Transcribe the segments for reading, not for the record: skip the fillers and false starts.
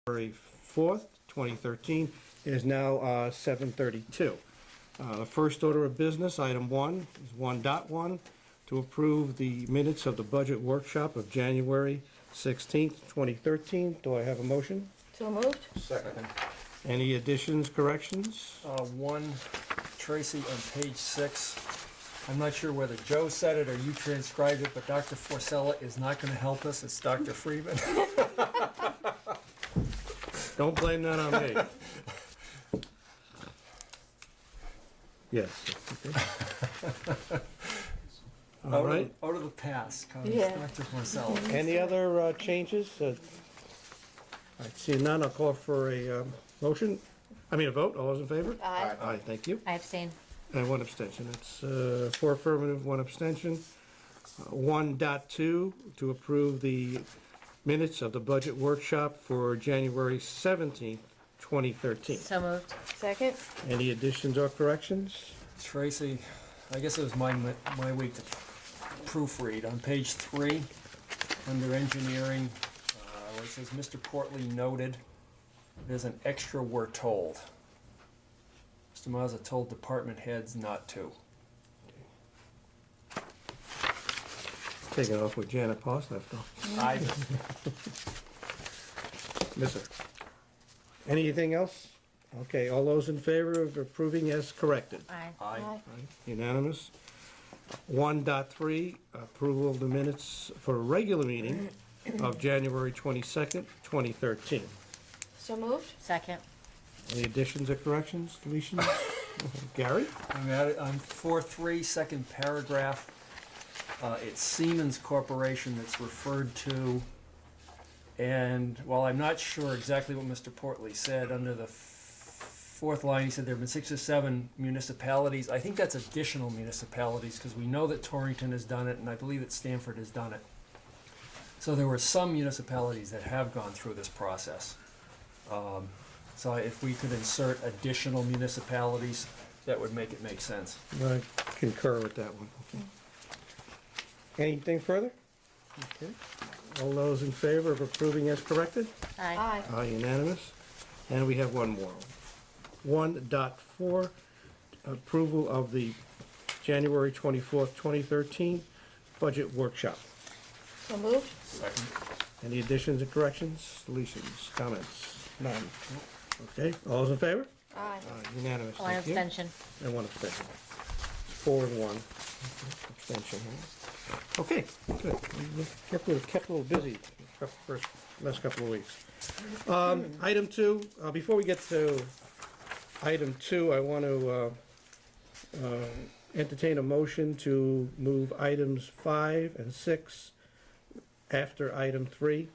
January 4th, 2013. It is now 7:32. The first order of business, item 1, is 1.1, to approve the minutes of the budget workshop of January 16th, 2013. Do I have a motion? So moved. Second. Any additions, corrections? One, Tracy, on page 6. I'm not sure whether Joe said it or you transcribed it, but Dr. Forcella is not going to help us. It's Dr. Friedman. Don't blame that on me. Yes. Okay. All right. Out of the past comes Yeah. Dr. Forcella. Any other changes? All right, seeing none, I'll call for a vote. All those in favor? Aye. Aye, thank you. I abstain. And one abstention. It's 4 affirmative, 1 abstention. 1.2, to approve the minutes of the budget workshop for January 17th, 2013. So moved. Second. Any additions or corrections? Tracy, I guess it was my week to proofread. On page 3, under engineering, where it says Mr. Portley noted, there's an extra "we're told." Mr. Mazza told department heads not to. Taking off with Janet Poss left off. I Miss her. Anything else? Okay, all those in favor of approving as corrected? Aye. Unanimous. 1.3, approval of the minutes for a regular meeting of January 22nd, 2013. So moved. Second. Any additions or corrections, deletions? Gary? I'm at it on 4.3, second paragraph. It's Siemens Corporation that's referred to. And while I'm not sure exactly what Mr. Portley said, under the fourth line, he said there have been 6 or 7 municipalities. I think that's additional municipalities, because we know that Torrington has done it, and I believe that Stamford has done it. So there were some municipalities that have gone through this process. So if we could insert additional municipalities, that would make it make sense. I concur with that one. Okay. Anything further? Okay. All those in favor of approving as corrected? Aye. Aye. Aye, unanimous. And we have one more. 1.4, approval of the January 24th, 2013 budget workshop. So moved. Second. Any additions or corrections, deletions, comments? None. Okay, all those in favor? Aye. Unanimous, One thank you. abstention. And 1 abstention. 4 and 1. Abstention. Okay, good. We kept a little busy the last couple of weeks. Item 2, before we get to item 2, I want to entertain a motion to move items 5 and 6 after item 3.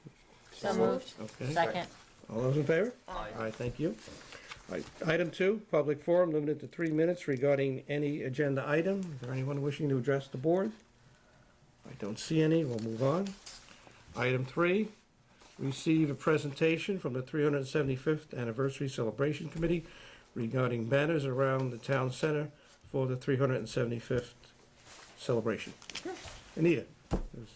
So moved. Okay. Second. All those in favor? Aye. Aye, thank you. All right, item 2, public forum limited to 3 minutes regarding any agenda item. Is there anyone wishing to address the board? I don't see any. We'll move on. Item 3, receive a presentation from the 375th Anniversary Celebration Committee regarding banners around the town center for the 375th celebration. Anita is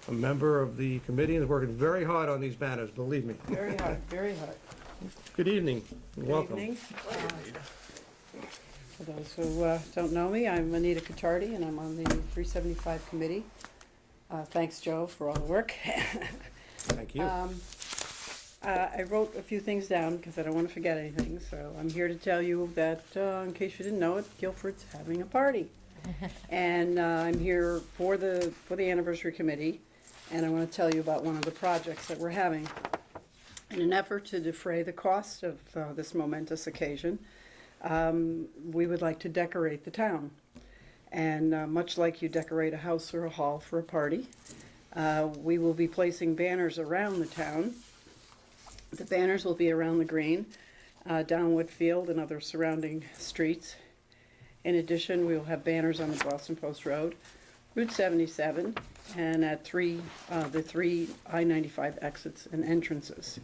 a member of the committee and is working very hard on these banners, believe me. Very hard, very hard. Good evening, and Good welcome. evening. For those who don't know me, I'm Anita Cacciardi, and I'm on the 375 committee. Thanks, Joe, for all the work. Thank you. I wrote a few things down because I don't want to forget anything, so I'm here to tell you that, in case you didn't know it, Guilford's having a party. And I'm here for the anniversary committee, and I want to tell you about one of the projects that we're having. In an effort to defray the cost of this momentous occasion, we would like to decorate the town. And much like you decorate a house or a hall for a party, we will be placing banners around the town. The banners will be around the green, down Woodfield and other surrounding streets. In addition, we will have banners on the Boston Post Road, Route 77, and at the 3 I-95 exits and entrances.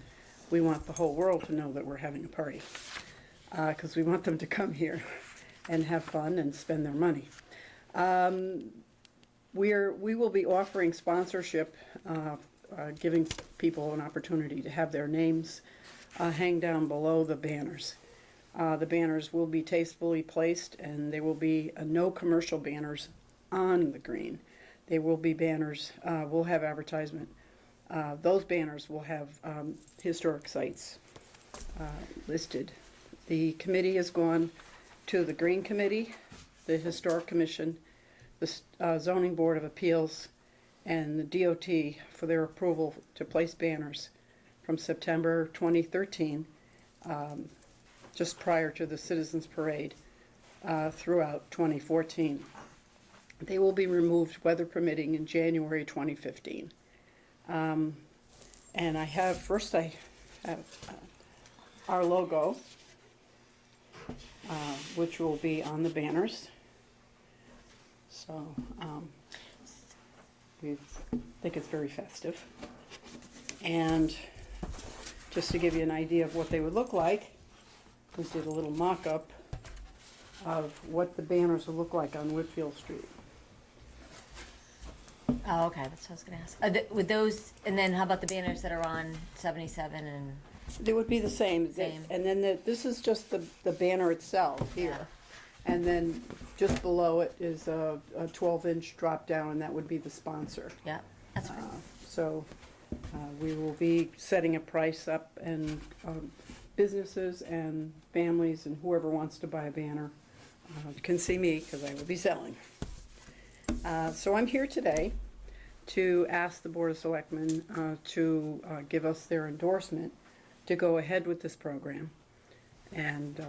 We want the whole world to know that we're having a party, because we want them to come here and have fun and spend their money. We will be offering sponsorship giving people an opportunity to have their names hang down below the banners. The banners will be tastefully placed, and there will be no commercial banners on the green. They will be banners, we'll have advertisement. Those banners will have historic sites listed. The committee has gone to the Green Committee, the Historic Commission, the Zoning Board of Appeals, and the DOT for their approval to place banners from September 2013, just prior to the Citizens Parade, throughout 2014. They will be removed, weather permitting, in January 2015. And I have our logo, which will be on the banners. So we think it's very festive. And just to give you an idea of what they would look like, we did a little mock-up of what the banners will look like on Whitfield Street. Oh, okay, that's what I was gonna ask. With those, and then how about the banners that are on 77 and? They would be the same. Same. And then this is just the banner itself here. And then just below it is a 12-inch drop down, and that would be the sponsor. Yeah, that's right. So we will be setting a price up, and businesses and families and whoever wants to buy a banner can see me, because I will be selling. So I'm here today to ask the Board of Selectmen to give us their endorsement to go ahead with this program. And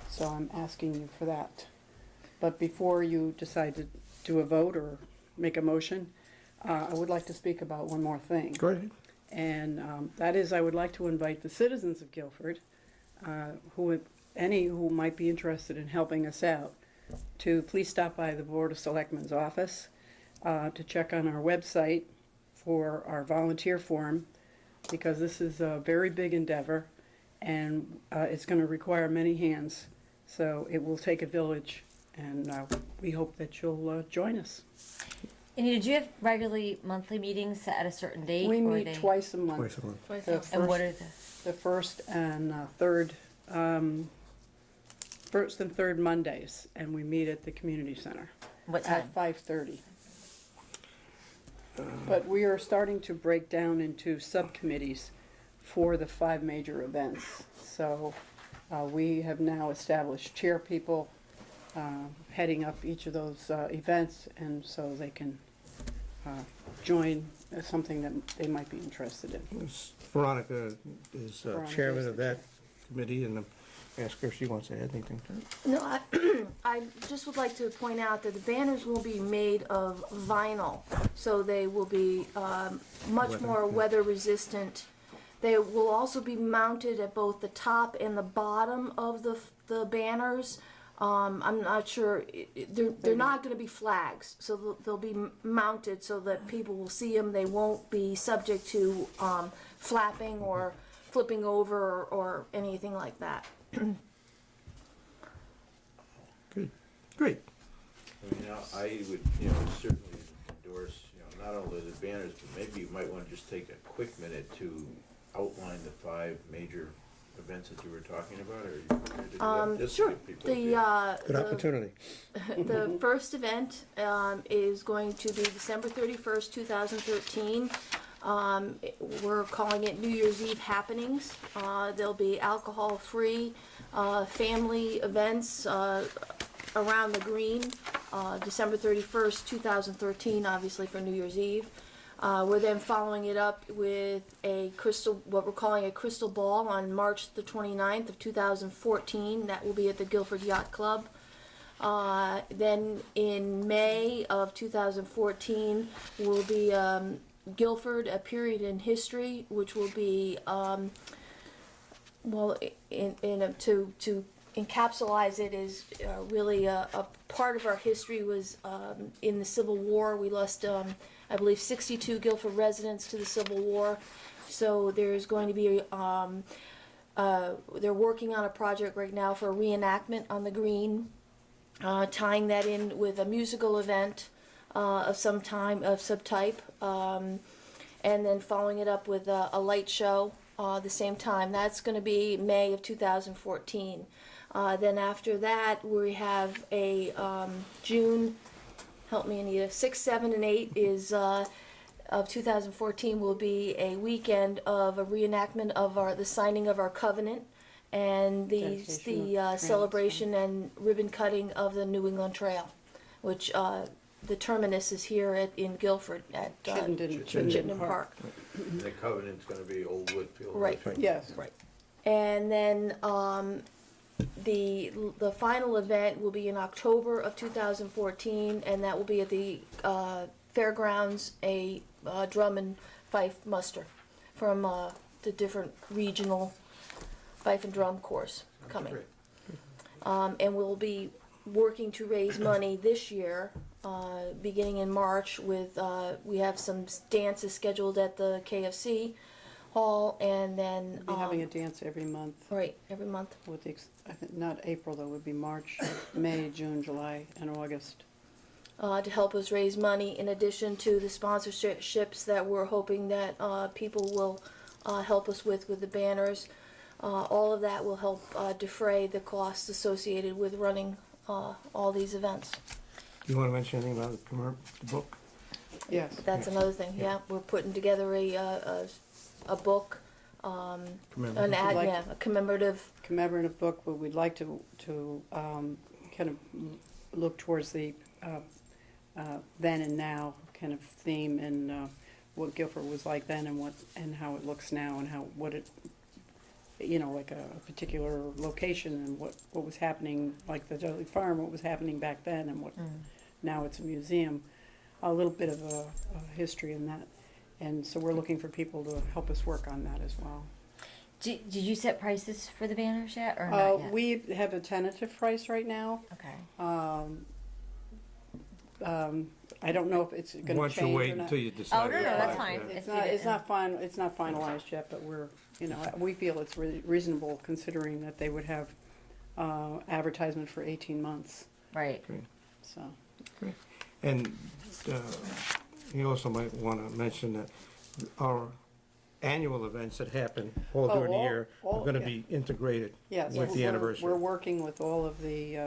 so I'm asking you for that. But before you decide to do a vote or make a motion, I would like to speak about one more thing. Go ahead. And that is, I would like to invite the citizens of Guilford, who might be interested in helping us out, to please stop by the Board of Selectmen's office to check on our website for our volunteer form, because this is a very big endeavor, and it's going to require many hands. So it will take a village, and we hope that you'll join us. And do you have regularly monthly meetings at a certain date? We or meet twice a month. Twice a month. Twice The off. And what first- are The first and third Mondays, and we meet at the community center what time? at 5:30. But we are starting to break down into subcommittees for the 5 major events. So we have now established chair people heading up each of those events, and so they can join something that they might be interested in. Veronica is Veronica chairman is of the that committee, and ask her if she wants to add anything to it. No, I just would like to point out that the banners will be made of vinyl, so they will be much Weather, more yeah. weather resistant. They will also be mounted at both the top and the bottom of the banners. I'm not sure, they're not going to be flags, so they'll be mounted so that people will see them. They won't be subject to flapping or flipping over or anything like that. Good, great. I mean, I would, certainly endorse, not only the banners, but maybe you might want to just take a quick minute to outline the 5 major events that you were talking about, or are you prepared to do that? Just to Sure. give people a feel. Good opportunity. The first event is going to be December 31st, 2013. We're calling it New Year's Eve Happenings. There'll be alcohol-free family events around the green, December 31st, 2013, obviously for New Year's Eve. We're then following it up with what we're calling a crystal ball on March the 29th of 2014. That will be at the Guilford Yacht Club. Then in May of 2014 will be Guilford, a period in history, which will be to encapsulize it is really a part of our history was in the Civil War. We lost, I believe, 62 Guilford residents to the Civil War. So there's going to be, they're working on a project right now for a reenactment on the green, tying that in with a musical event of some type. and then following it up with a light show the same time. That's going to be May of 2014. Then after that, we have a June, help me Anita, 6, 7, and 8 is of 2014 will be a weekend of a reenactment of the signing of our covenant and Dedication of celebration and ribbon cutting of the New England Trail, which the terminus is here in Guilford at Chittenden Park. And the covenant's gonna be Old Woodfield. Right. Yes. Right. And then the final event will be in October of 2014, and that will be at the fairgrounds, a drum and fife muster from the different regional fife and drum corps coming. Great. And we'll be working to raise money this year, beginning in March with, we have some dances scheduled at the KFC hall, and then. We'll be having a dance every month. Right, every month. With the, I think, not April, though, it would be March, May, June, July, and August. To help us raise money, in addition to the sponsorships that we're hoping that people will help us with the banners. All of that will help defray the costs associated with running all these events. Do you want to mention anything about the book? Yes. That's another thing. Yeah, we're putting together a book, Commemorative. a commemorative. Commemorative book, but we'd like to kind of look towards the then and now kind of theme, and what Guilford was like then and how it looks now, and what it, like a particular location, and what was happening, like the Dudley Farm, what was happening back then, and what now it's a museum. A little bit of a history in that, and so we're looking for people to help us work on that as well. Did you set prices for the banners yet, or not yet? We have a tentative price right now. Okay. I don't know if it's going to change or not. Why don't you wait until you decide? Oh, no, that's fine. Yeah. It's not finalized yet, but we feel it's reasonable considering that they would have advertisement for 18 months. Right. Great. So Great. And you also might want to mention that our annual events that happen all during the year are going to be integrated yes, with the anniversary. We're working with all of the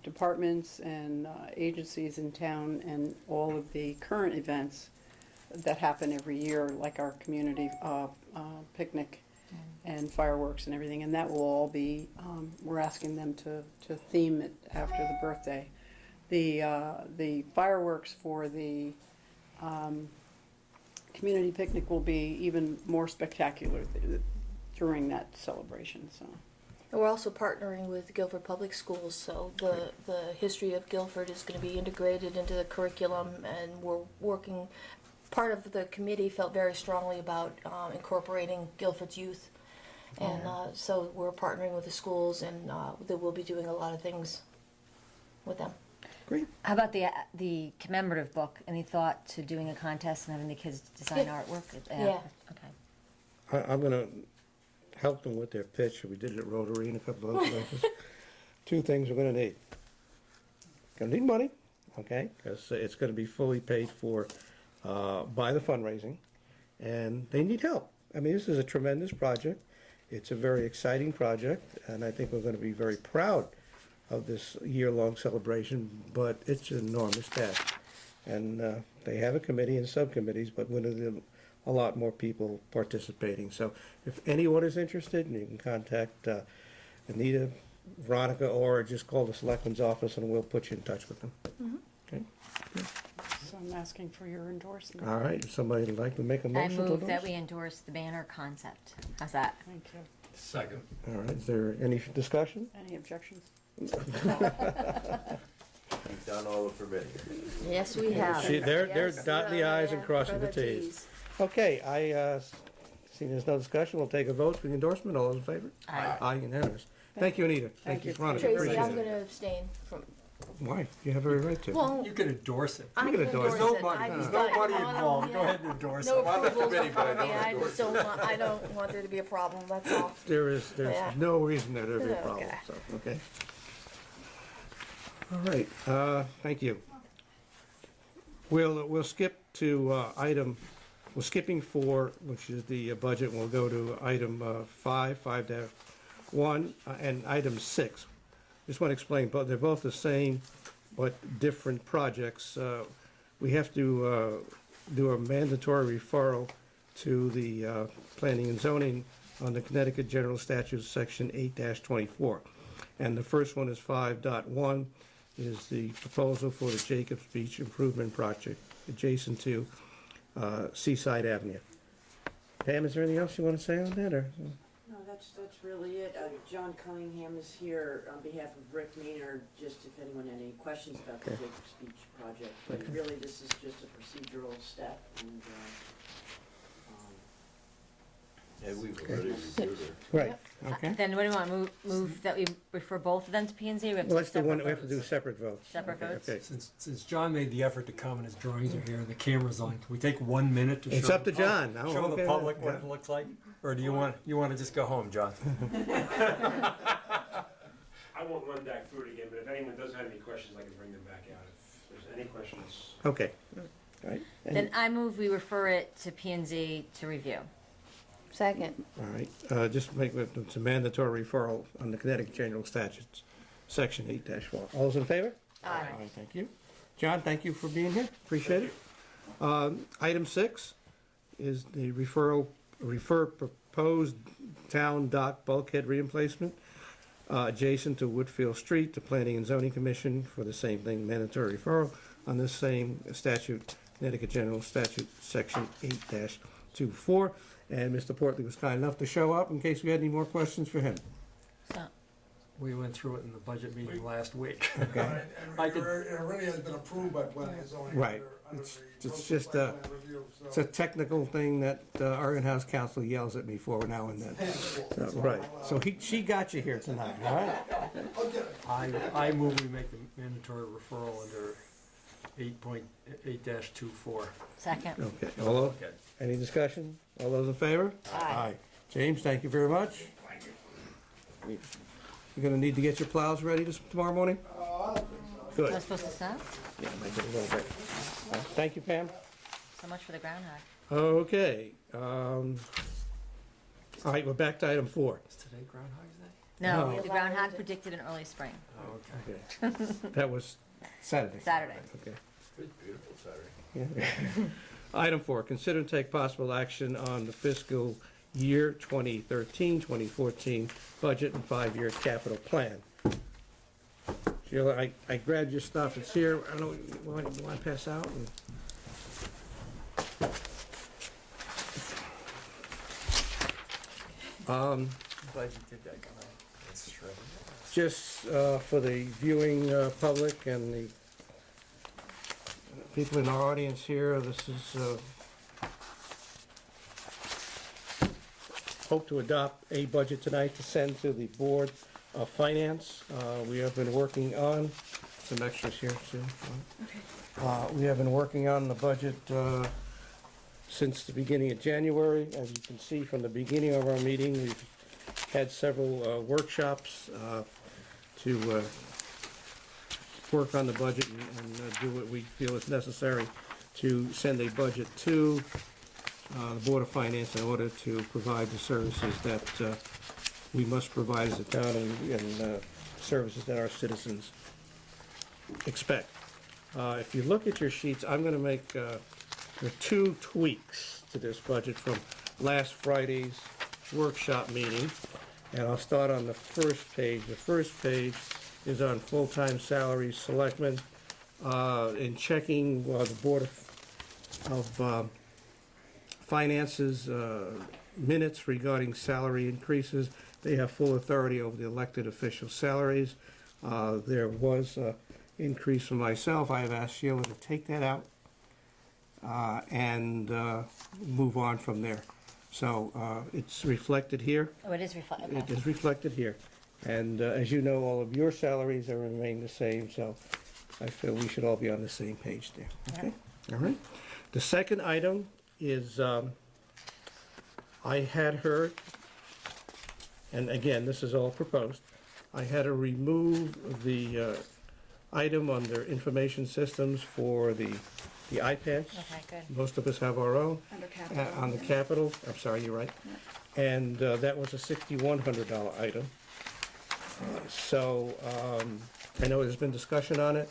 departments and agencies in town, and all of the current events that happen every year, like our community picnic and fireworks and everything, and that will all be, we're asking them to theme it after the birthday. The fireworks for the community picnic will be even more spectacular during that celebration, so. And we're also partnering with Guilford Public Schools, so the history of Guilford is going to be integrated into the curriculum, and we're working. Part of the committee felt very strongly about incorporating Guilford's youth, and so we're partnering with the schools, and that we'll be doing a lot of things with them. Great. How about the commemorative book? Any thought to doing a contest and having the kids design artwork? Yeah. Okay. I'm going to help them with their pitch. We did it at Rotary and a couple of other places. Two things we're going to need. Going to need money, okay, because it's going to be fully paid for by the fundraising, and they need help. I mean, this is a tremendous project. It's a very exciting project, and I think we're going to be very proud of this year-long celebration, but it's an enormous task. And they have a committee and subcommittees, but with a lot more people participating. So if anyone is interested, you can contact Anita, Veronica, or just call the Selectman's office and we'll put you in touch with them. Okay. So I'm asking for your endorsement. All right, if somebody would like to make a I motion to move that endorse? we endorse the banner concept. How's that? Thank you. Second. All right, is there any discussion? Any objections? You've done all the permitting. Yes, we have. They're Yes, dotting the i's and crossing the t's. Okay, seeing there's no discussion, we'll take a vote for the endorsement. All those in favor? Aye. Aye, unanimous. Thank you, Anita. Thank you, Veronica. Tracy, Appreciate I'm it. going to abstain from. Why? You have every right to. Well, You can endorse it. I You can can endorse endorse it. it. Nobody, I there's just nobody don't- involved. Go yeah. ahead and endorse No it. on the approvals committee, but I from me. don't I endorse just don't want. I don't want there to be a problem. That's all. There's Yeah. no reason that there'd be a Okay. problem, so, okay. All right, thank you. We'll skip to item We're skipping 4, which is the budget, we'll go to item 5.1, and item 6. Just want to explain, but they're both the same, but different projects. We have to do a mandatory referral to the Planning and Zoning on the Connecticut General Statutes, Section 8-24. And the first one is 5.1, is the proposal for the Jacobs Beach Improvement Project adjacent to Seaside Avenue. Pam, is there anything else you want to say on that, or? No, that's really it. John Cunningham is here on behalf of Rick Maynard, just if anyone had any questions about the Okay. Jacobs Beach project. But Okay. really, this is just a procedural step, and, Yeah, we've already reviewed it. Right, okay. Then what do you want, move that we refer both of them to P and Z? Well, let's do one, we have to do separate votes. Separate Okay, votes? okay. Since John made the effort to come and his drawings are here and the camera's on, can we take 1 minute to show? It's up to the pub- John. Oh, Show okay. the public what Yeah. it looks like? Or do you want to just go home, John? I won't run back through it again, but if anyone does have any questions, I can bring them back out. If there's any questions. Okay, all right. Then I move we refer it to P and Z to review. Second. All right, just make it, it's a mandatory referral on the Connecticut General Statutes, Section 8-4. All those in favor? Aye. Thank you. John, thank you for being here, appreciate it. Item 6 is the refer proposed town dock bulkhead reemplacement adjacent to Woodfield Street, to Planning and Zoning Commission for the same thing, mandatory referral on this same statute, Connecticut General Statute, Section 8-24. And Mr. Portley was kind enough to show up in case we had any more questions for him. So, We went through it in the budget meeting last week. Okay. I could- It already has been approved by planning and zoning. Right. under It's- the it's road just, site plan review, so- It's a technical thing that our in-house counsel yells at me for now and then. So, right, so she got you here tonight, all right? Okay. I move we make the mandatory referral under 8.8-24. second. Okay, all those, Okay. any discussion? All those in favor? Aye. James, thank you very much. You're gonna need to get your plows ready tomorrow morning? Was I Good. supposed to stop? Yeah, make it a little bit. Thank you, Pam. So much for the groundhog. Okay, all right, we're back to item 4. Is today Groundhog's Day? No, No. the groundhog predicted an early spring, Oh, okay. Okay, that was Saturday. Saturday. Okay. Good, beautiful Saturday. Yeah. Item 4, consider and take possible action on the fiscal year 2013-2014 budget and 5-year capital plan. Sheila, I grabbed your stuff, it's here, I don't know, you want to pass out? Glad you did that, Guy. That's shredded. Just for the viewing public and the people in our audience here, this is, hope to adopt a budget tonight to send to the Board of Finance. We have been working on, some extras here, Sue. We have been working on the budget since the beginning of January. As you can see from the beginning of our meeting, we've had several workshops to work on the budget and do what we feel is necessary to send a budget to the Board of Finance in order to provide the services that we must provide as a town and services that our citizens expect. If you look at your sheets, I'm going to make there are 2 tweaks to this budget from last Friday's workshop meeting. And I'll start on the first page. The first page is on full-time salaries, Selectmen. In checking the Board of Finance's minutes regarding salary increases, they have full authority over the elected official salaries. There was an increase for myself. I have asked Sheila to take that out and move on from there. So it's reflected here. Oh, it is reflected. It is reflected here. And as you know, all of your salaries are remain the same, so I feel we should all be on the same page there. Okay? All right. The second item is I had her, and again, this is all proposed, I had to remove the item under information systems for the the iPads. Okay, good. Most of us have our own. Under capital. On the capital, I'm sorry, you're right. And that was a $6,100 item. So I know there's been discussion on it.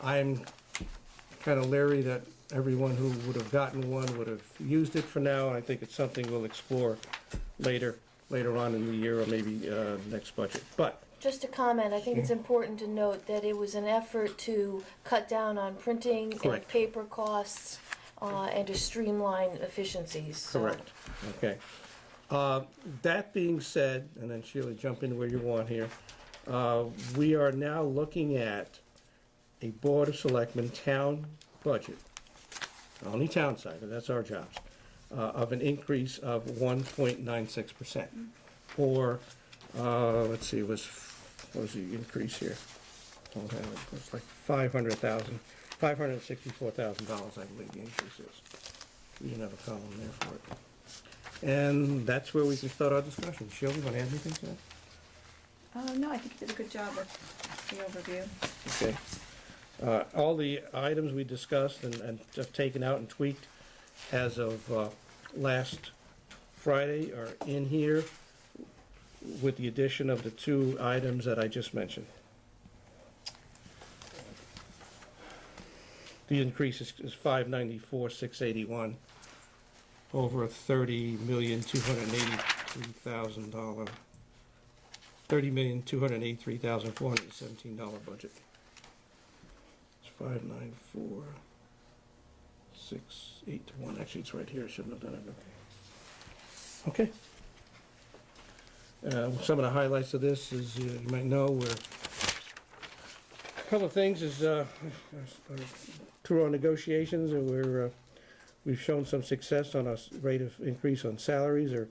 I'm kind of leery that everyone who would have gotten one would have used it for now. I think it's something we'll explore later on in the year or maybe next budget. But Just to comment, I think it's important to note that it was an effort to cut down on printing and Correct. paper costs and to streamline efficiencies. So- correct, okay. That being said, and then Sheila, jump in where you want here. We are now looking at a Board of Selectmen town budget, only town side, but that's our jobs, of an increase of 1.96%. Or, let's see, what was the increase here? Hold on, it's like $564,000, I believe the increase is. We didn't have a column there for it. And that's where we can start our discussion. Sheila, you want to add anything to that? No, I think you did a good job with the overview. Okay. All the items we discussed and have taken out and tweaked as of last Friday are in here with the addition of the two items that I just mentioned. The increase is $594,681 over a $30,283,417 budget. It's 594,681. Actually, it's right here. I shouldn't have done it. Okay. Some of the highlights of this is you might know we're a couple of things is through our negotiations and we've shown some success on our rate of increase on salaries or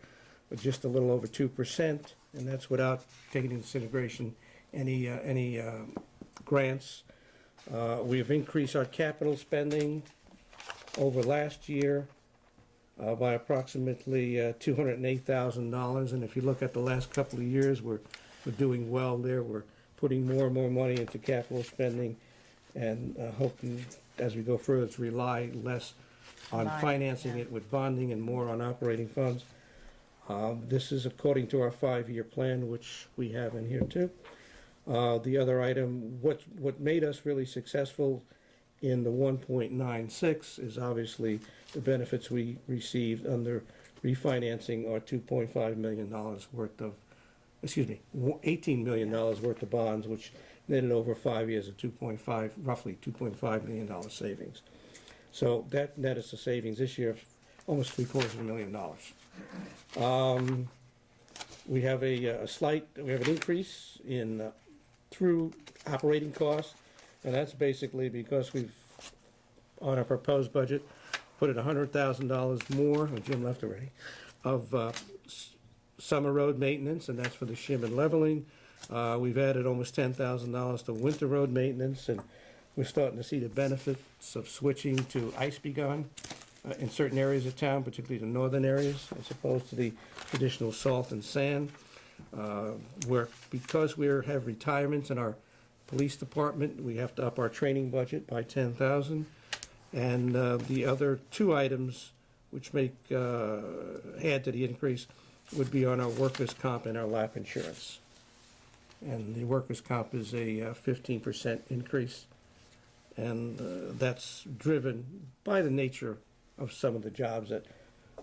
just a little over 2%, and that's without taking into consideration any grants. We have increased our capital spending over last year by approximately $208,000, and if you look at the last couple of years, we're doing well there. We're putting more and more money into capital spending and hoping as we go further to rely less on Bond, financing yeah. it with bonding and more on operating funds. This is according to our 5-year plan, which we have in here too. The other item, what made us really successful in the 1.96 is obviously the benefits we received under refinancing our $2.5 million worth of, $18 million worth of bonds, which netted over 5 years of roughly $2.5 million savings. So that net is the savings this year of almost $750,000. We have we have an increase in through operating costs, and that's basically because we've, on our proposed budget, put in $100,000 more, Jim left already, of summer road maintenance, and that's for the shim and leveling. We've added almost $10,000 to winter road maintenance, and we're starting to see the benefits of switching to ice begun in certain areas of town, particularly the northern areas, as opposed to the traditional salt and sand. Because we have retirements in our police department, we have to up our training budget by $10,000. And the other two items which add to the increase would be on our workers' comp and our LAP insurance. And the workers' comp is a 15% increase. And that's driven by the nature of some of the jobs that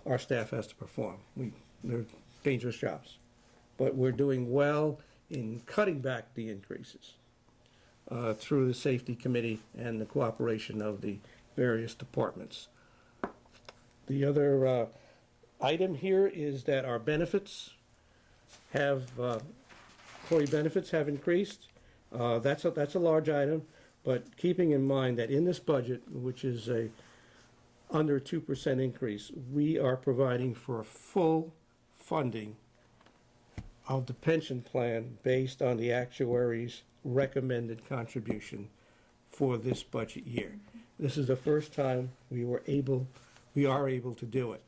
our staff has to perform. They're dangerous jobs. But we're doing well in cutting back the increases through the safety committee and the cooperation of the various departments. The other item here is that our benefits employee benefits have increased. That's a large item, but keeping in mind that in this budget, which is a under 2% increase, we are providing for a full funding of the pension plan based on the actuary's recommended contribution for this budget year. This is the first time we are able to do it,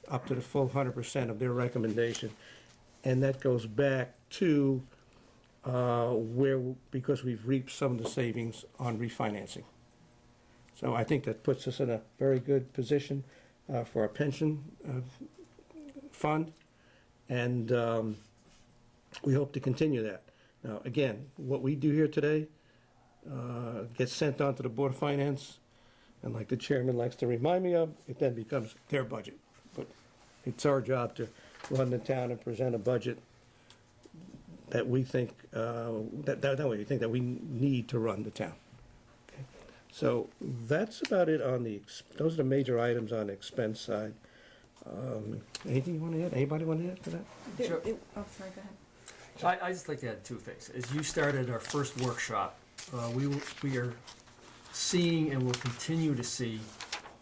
up to the full 100% of their recommendation. And that goes back to because we've reaped some of the savings on refinancing. So I think that puts us in a very good position for our pension fund, and we hope to continue that. Now, again, what we do here today gets sent on to the Board of Finance, and like the chairman likes to remind me of, it then becomes their budget. But it's our job to run the town and present a budget that we think, that way we think that we need to run the town. Okay. So that's about it on the, those are the major items on the expense side. Anything you want to add? Anybody want to add to that? Sure. Oh, sorry, go ahead. So I just like to add two things. As you started our first workshop, we are seeing and will continue to see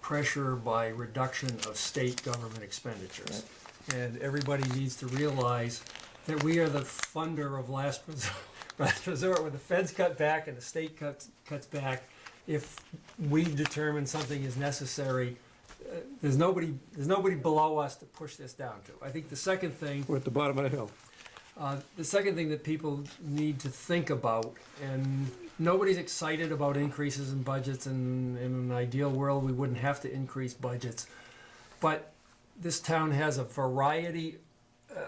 pressure by reduction of state government expenditures. And everybody needs to realize that we are the funder of last resort. When the feds cut back and the state cuts back, if we determine something is necessary, there's nobody below us to push this down to. I think the second thing, We're at the bottom of the hill. the second thing that people need to think about, and nobody's excited about increases in budgets, and in an ideal world, we wouldn't have to increase budgets. But this town has a variety,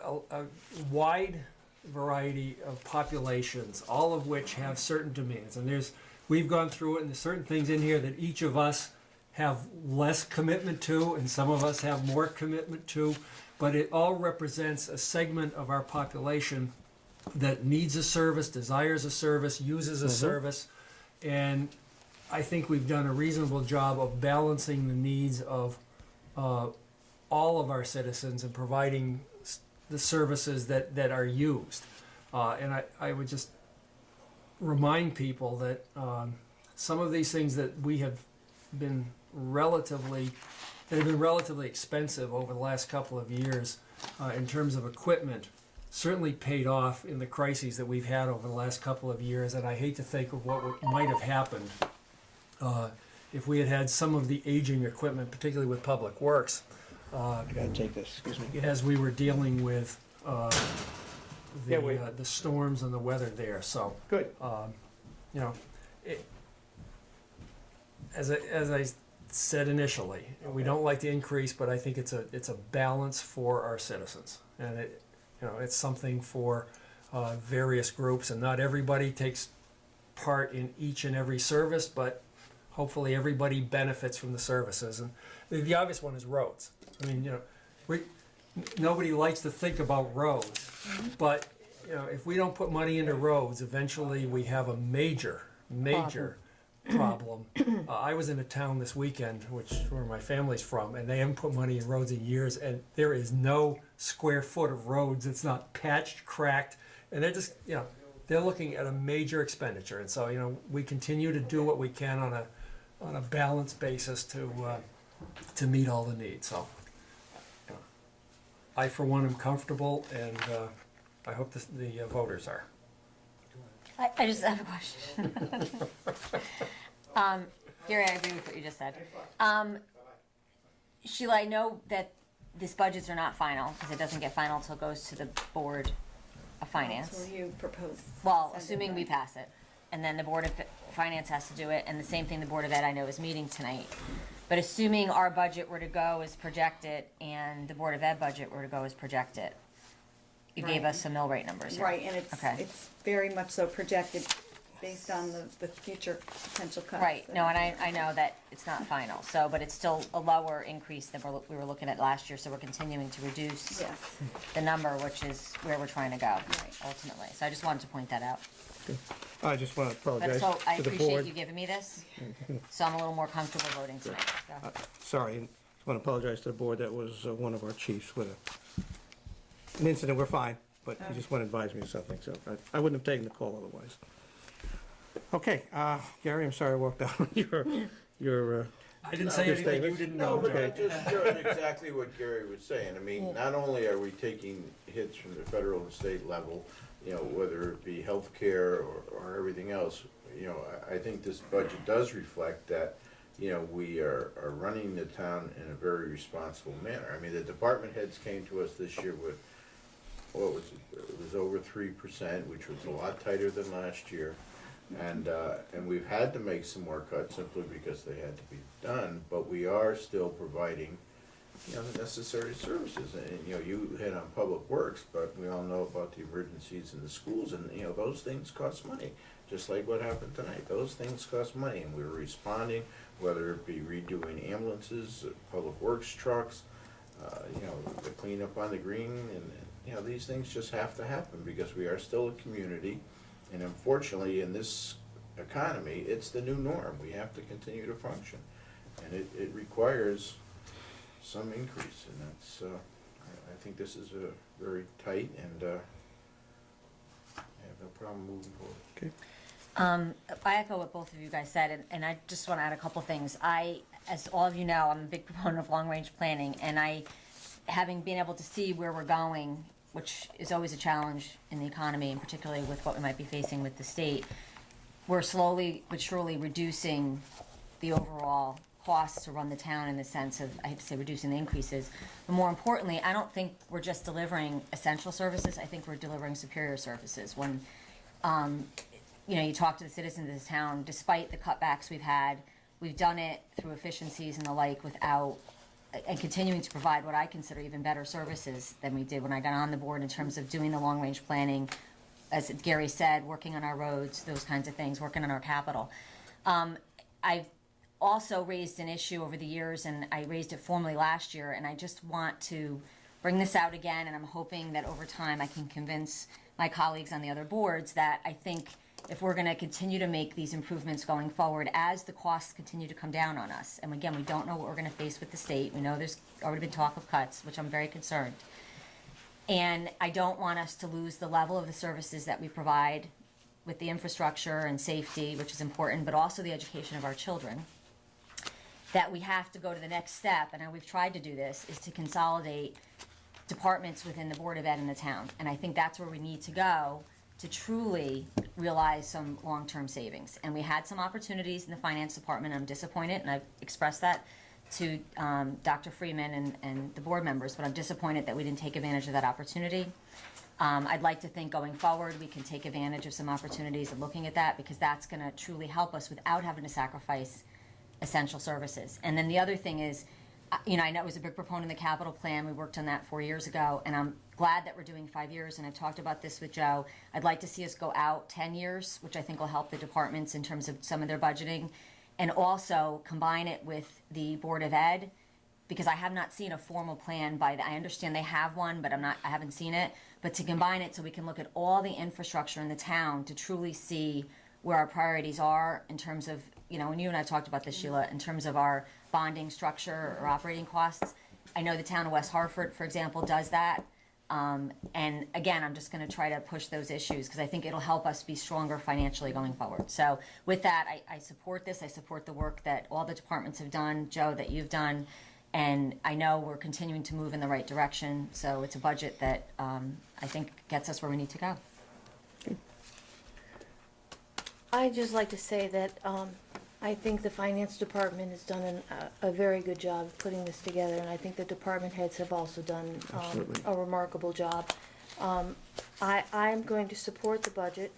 a wide variety of populations, all of which have certain demands. And we've gone through it, and there's certain things in here that each of us have less commitment to, and some of us have more commitment to. But it all represents a segment of our population that needs a service, desires a service, uses a service. And I think we've done a reasonable job of balancing the needs of all of our citizens and providing the services that are used. And I would just remind people that some of these things that have been relatively expensive over the last couple of years in terms of equipment certainly paid off in the crises that we've had over the last couple of years. And I hate to think of what might have happened if we had had some of the aging equipment, particularly with Public Works, I gotta take this, excuse me. as we were dealing with the storms and the weather there. So, Good. As I said initially, we don't like to increase, but I think it's a balance for our citizens, and it's something for various groups, and not everybody takes part in each and every service, but hopefully everybody benefits from the services. And the obvious one is roads. I mean, nobody likes to think about roads, but if we don't put money into roads, eventually we have a major problem. I was in a town this weekend, where my family's from, and they haven't put money in roads in years, and there is no square foot of roads that's not patched, cracked, and they're just, they're looking at a major expenditure. And so, we continue to do what we can on a balanced basis to meet all the needs. So, I, for one, am comfortable, and I hope the voters are. I just have a question. Gary, I agree with what you just said. Sheila, I know that these budgets are not final, because it doesn't get final until it goes to the Board of Finance. That's where you propose. Well, send it assuming we back. pass it, and then the Board of Finance has to do it, and the same thing the Board of Ed, I know, is meeting tonight. But assuming our budget were to go as projected, and the Board of Ed budget were to go as projected, you gave Right. us some mill rate numbers here. Right, and it's very much so projected based on the future potential cuts. Right, no, and I know that it's not final, so, but it's still a lower increase than we were looking at last year, so we're continuing to reduce Yes, the number, which is where we're trying to go, Right. ultimately. So I just wanted to point that out. I just want to But apologize so, I to the appreciate board. you giving me this, so I'm a little more comfortable voting tonight, so. Sorry, I want to apologize to the board. That was one of our chiefs with an incident. We're fine, but he just want to advise me of something, so I wouldn't have taken the call otherwise. Okay, Gary, I'm sorry I walked down your I didn't say Your anything you statements? didn't No, know, but Joe. I just heard exactly what Gary was saying. I mean, not only are we taking hits from the federal and state level, whether it be healthcare or everything else, I think this budget does reflect that, we are running the town in a very responsible manner. I mean, the department heads came to us this year with, what was it? It was over 3%, which was a lot tighter than last year. And we've had to make some more cuts simply because they had to be done, but we are still providing, you know, the necessary services. And, you know, you hit on public works, but we all know about the emergencies in the schools, and, you know, those things cost money. Just like what happened tonight, those things cost money, and we're responding, whether it be redoing ambulances, public works trucks, you know, the cleanup on the green, and, you know, these things just have to happen because we are still a community. And unfortunately, in this economy, it's the new norm. We have to continue to function. And it requires some increase, and that's, I think this is a very tight, and I have no problem moving forward. Okay. I echo what both of you guys said, and I just want to add a couple things. As all of you know, I'm a big proponent of long-range planning, and having been able to see where we're going, which is always a challenge in the economy, and particularly with what we might be facing with the state, we're slowly but surely reducing the overall costs to run the town in the sense of, I hate to say reducing the increases, but more importantly, I don't think we're just delivering essential services, I think we're delivering superior services. When, you know, you talk to the citizens of this town, despite the cutbacks we've had, we've done it through efficiencies and the like without, and continuing to provide what I consider even better services than we did when I got on the board in terms of doing the long-range planning, as Gary said, working on our roads, those kinds of things, working on our capital. I've also raised an issue over the years, and I raised it formally last year, and I just want to bring this out again, and I'm hoping that over time I can convince my colleagues on the other boards that I think if we're going to continue to make these improvements going forward as the costs continue to come down on us, and again, we don't know what we're going to face with the state. We know there's already been talk of cuts, which I'm very concerned. And I don't want us to lose the level of the services that we provide with the infrastructure and safety, which is important, but also the education of our children. That we have to go to the next step, and we've tried to do this, is to consolidate departments within the Board of Ed in the town. And I think that's where we need to go to truly realize some long-term savings. And we had some opportunities in the finance department. I'm disappointed, and I've expressed that to Dr. Freeman and the board members, but I'm disappointed that we didn't take advantage of that opportunity. I'd like to think going forward we can take advantage of some opportunities and looking at that, because that's going to truly help us without having to sacrifice essential services. And then the other thing is, you know, I know I was a big proponent of the capital plan. We worked on that 4 years ago, and I'm glad that we're doing 5 years, and I've talked about this with Joe. I'd like to see us go out 10 years, which I think will help the departments in terms of some of their budgeting, and also combine it with the Board of Ed, because I have not seen a formal plan I understand they have one, but I haven't seen it, but to combine it so we can look at all the infrastructure in the town to truly see where our priorities are in terms of, you know, and you and I talked about this, Sheila, in terms of our bonding structure or operating costs. I know the town of West Hartford, for example, does that. And again, I'm just going to try to push those issues because I think it'll help us be stronger financially going forward. So with that, I support this. I support the work that all the departments have done, Joe, that you've done. And I know we're continuing to move in the right direction. So it's a budget that I think gets us where we need to go. I'd just like to say that I think the finance department has done a very good job of putting this together, and I think the department heads have also done a remarkable job. I'm going to support the budget,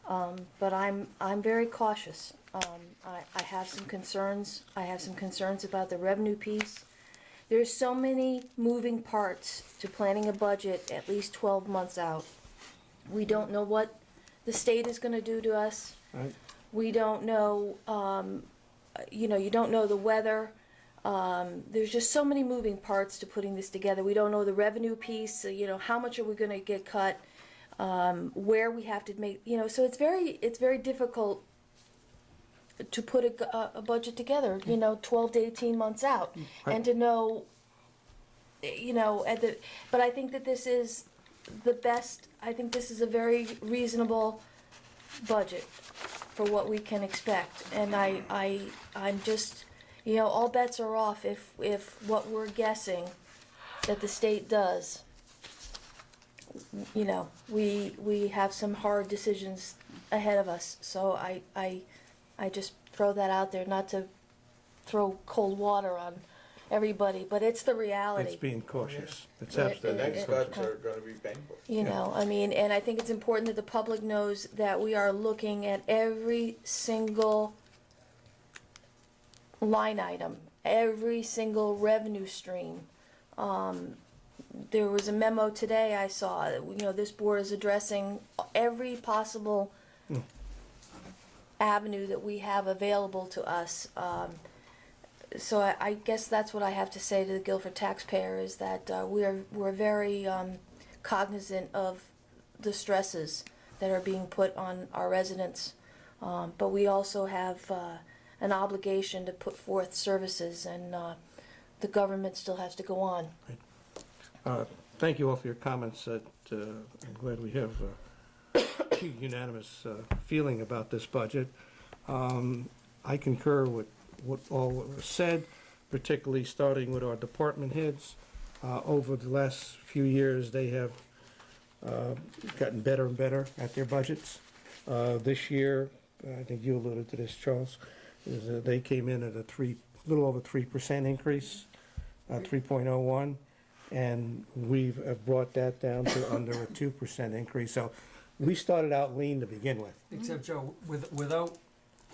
but I'm very cautious. I have some concerns. I have some concerns about the revenue piece. There's so many moving parts to planning a budget at least 12 months out. We don't know what the state is going to do to us. Right. We don't know, you don't know the weather. There's just so many moving parts to putting this together. We don't know the revenue piece, how much are we going to get cut, where we have to make, so it's very difficult to put a budget together, 12 to 18 months out. Right. And to know, but I think that this is the best, I think this is a very reasonable budget for what we can expect, and I'm just, all bets are off if what we're guessing that the state does. We have some hard decisions ahead of us, so I just throw that out there, not to throw cold water everybody, but it's the It's reality. being cautious. It's Yeah, absolutely. The next it- cuts are gonna be painful. You know, I mean, and I think it's important that the public knows that we are looking at every single line item, every single revenue stream. There was a memo today I saw that, you know, this board is addressing every possible avenue that we have available to us. So I guess that's what I have to say to the Guilford taxpayer is that we're very cognizant of the stresses that are being put on our residents. But we also have an obligation to put forth services, and the government still has to go on. Thank you all for your comments. I'm glad we have unanimous feeling about this budget. I concur with what was said, particularly starting with our department heads. Over the last few years, they have gotten better and better at their budgets. This year, I think you alluded to this, Charles, is they came in at a little over 3% increase, 3.01, and we've brought that down to under a 2% increase. So we started out lean to begin with. Except, Joe, without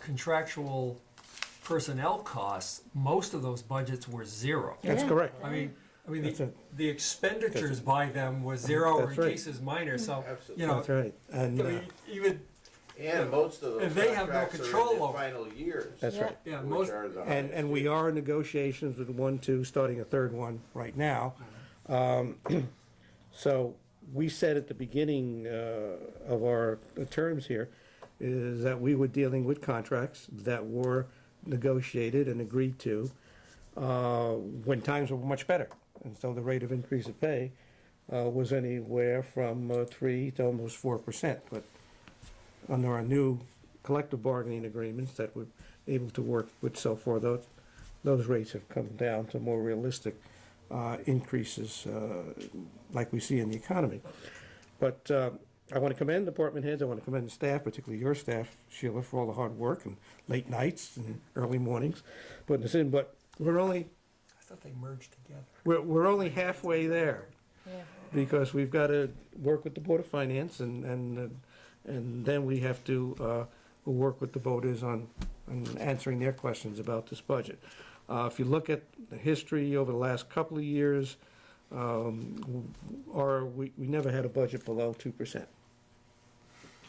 contractual personnel costs, most of those budgets were zero. That's Yeah. correct. I mean, That's the expenditures by them was zero or That's in right. cases minor, so, Absolutely. you know, That's right. I And mean, even, And most of those And they have no contracts are control in the over it. final years. that's Yeah. right. yeah, Which most, are the And highest. we are in negotiations with one, two, starting a third one right now. So we said at the beginning of our terms here is that we were dealing with contracts that were negotiated and agreed to when times were much better. And so the rate of increase of pay was anywhere from 3 to almost 4%. But under our new collective bargaining agreements that we're able to work with so far, those rates have come down to more realistic increases like we see in the economy. But I want to commend department heads, I want to commend the staff, particularly your staff, Sheila, for all the hard work and late nights and early mornings putting this in. But we're only I thought they merged together. we're only halfway there Yeah. because we've got to work with the Board of Finance and then we have to work with the voters on answering their questions about this budget. If you look at the history over the last couple of years, we never had a budget below 2%.